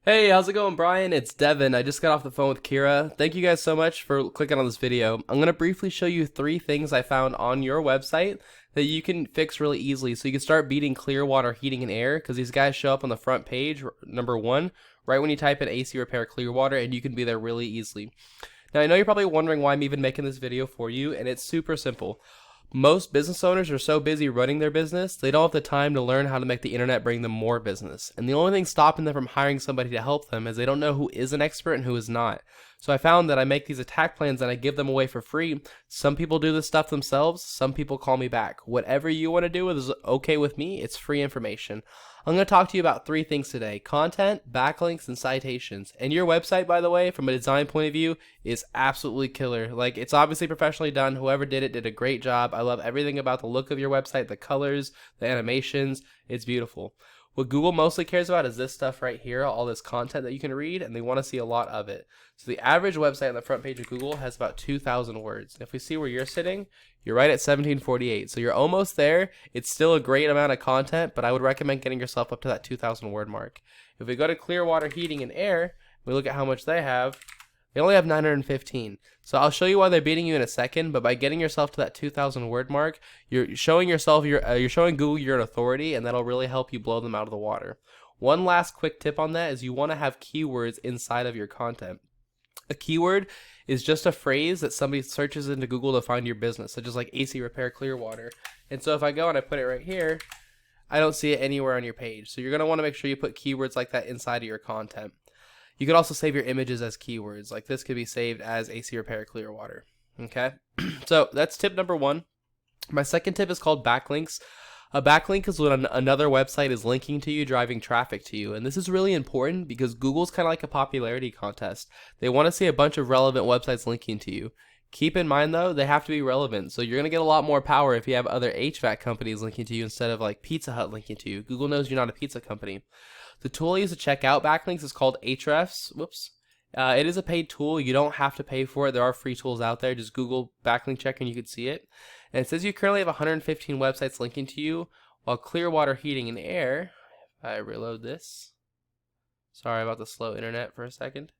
Hey, how's it going, Brian? It's Devin. I just got off the phone with Kira. Thank you guys so much for clicking on this video. I'm going to briefly show you 3 things I found on your website that you can fix really easily so you can start beating Clearwater Heating and Air, because these guys show up on the front page, number 1, right when you type in AC Repair Clearwater, and you can be there really easily. Now, I know you're probably wondering why I'm even making this video for you, and it's super simple. Most business owners are so busy running their business, they don't have the time to learn how to make the internet bring them more business. And the only thing stopping them from hiring somebody to help them is they don't know who is an expert and who is not. So I found that I make these attack plans and I give them away for free. Some people do this stuff themselves, some people call me back. Whatever you want to do is okay with me, it's free information. I'm going to talk to you about 3 things today: content, backlinks, and citations. And your website, by the way, from a design point of view, is absolutely killer. Like, it's obviously professionally done. Whoever did it did a great job. I love everything about the look of your website, the colors, the animations. It's beautiful. What Google mostly cares about is this stuff right here, all this content that you can read, and they want to see a lot of it. So the average website on the front page of Google has about 2,000 words. And if we see where you're sitting, you're right at 1748. So you're almost there. It's still a great amount of content, but I would recommend getting yourself up to that 2,000 word mark. If we go to Clearwater Heating and Air, we look at how much they have. They only have 915. So I'll show you why they're beating you in a second, but by getting yourself to that 2,000 word mark, you're showing yourself, you're showing Google you're an authority, and that'll really help you blow them out of the water. One last quick tip on that is you want to have keywords inside of your content. A keyword is just a phrase that somebody searches into Google to find your business, such as like AC Repair Clearwater. And so if I go and I put it right here, I don't see it anywhere on your page. So you're going to want to make sure you put keywords like that inside of your content. You could also save your images as keywords. Like this could be saved as AC Repair Clearwater. Okay, so that's tip number 1. My second tip is called backlinks. A backlink is when another website is linking to you, driving traffic to you. And this is really important because Google's kind of like a popularity contest. They want to see a bunch of relevant websites linking to you. Keep in mind though, they have to be relevant. So you're going to get a lot more power if you have other HVAC companies linking to you instead of like Pizza Hut linking to you. Google knows you're not a pizza company. The tool I use to check out backlinks is called Ahrefs. Whoops. It is a paid tool. You don't have to pay for it. There are free tools out there. Just Google backlink checker and you can see it. And it says you currently have 115 websites linking to you, while Clearwater Heating and Air, if I reload this, sorry about the slow internet for a second,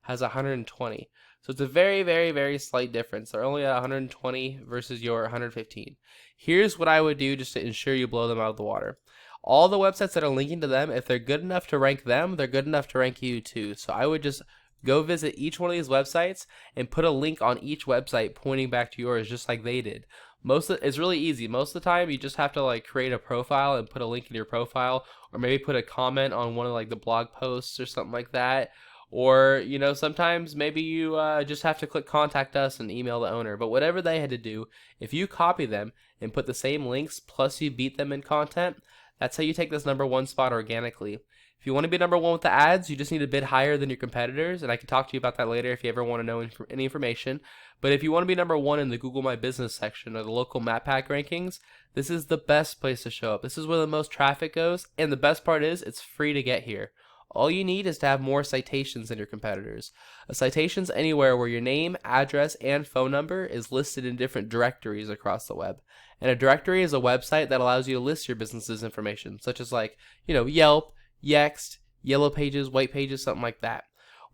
has 120. So it's a very, very, very slight difference. They're only at 120 versus your 115. Here's what I would do just to ensure you blow them out of the water. All the websites that are linking to them, if they're good enough to rank them, they're good enough to rank you too. So I would just go visit each one of these websites and put a link on each website pointing back to yours, just like they did. It's really easy. Most of the time, you just have to like create a profile and put a link in your profile, or maybe put a comment on one of like the blog posts or something like that. Or, you know, sometimes maybe you just have to click contact us and email the owner. But whatever they had to do, if you copy them and put the same links plus you beat them in content, that's how you take this number 1 spot organically. If you want to be number 1 with the ads, you just need to bid higher than your competitors, and I can talk to you about that later if you ever want to know any information. But if you want to be number 1 in the Google My Business section or the local map pack rankings, this is the best place to show up. This is where the most traffic goes, and the best part is it's free to get here. All you need is to have more citations than your competitors. A citation's anywhere where your name, address, and phone number is listed in different directories across the web. And a directory is a website that allows you to list your business's information, such as like, you know, Yelp, Yext, Yellow Pages, White Pages, something like that.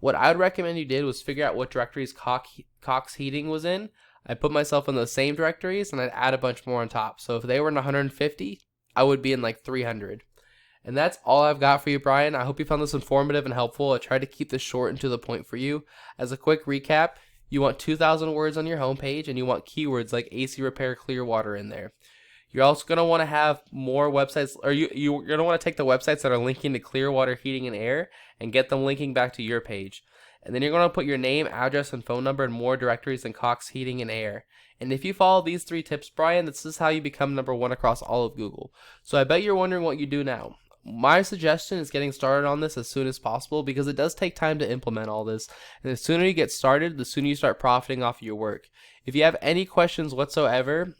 What I would recommend you did was figure out what directories Cox Heating was in. I put myself in those same directories and I'd add a bunch more on top. So if they were in 150, I would be in like 300. And that's all I've got for you, Brian. I hope you found this informative and helpful. I tried to keep this short and to the point for you. As a quick recap, you want 2,000 words on your homepage, and you want keywords like AC Repair Clearwater in there. You're also going to want to have more websites, or you're going to want to take the websites that are linking to Clearwater Heating and Air and get them linking back to your page. And then you're going to put your name, address, and phone number in more directories than Cox Heating and Air. And if you follow these 3 tips, Brian, this is how you become number 1 across all of Google. So I bet you're wondering what you do now. My suggestion is getting started on this as soon as possible because it does take time to implement all this. And the sooner you get started, the sooner you start profiting off of your work. If you have any questions whatsoever,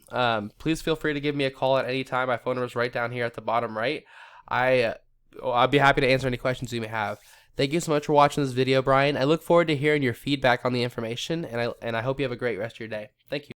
please feel free to give me a call at any time. My phone number is right down here at the bottom right. I'll be happy to answer any questions you may have. Thank you so much for watching this video, Brian. I look forward to hearing your feedback on the information, and I hope you have a great rest of your day. Thank you.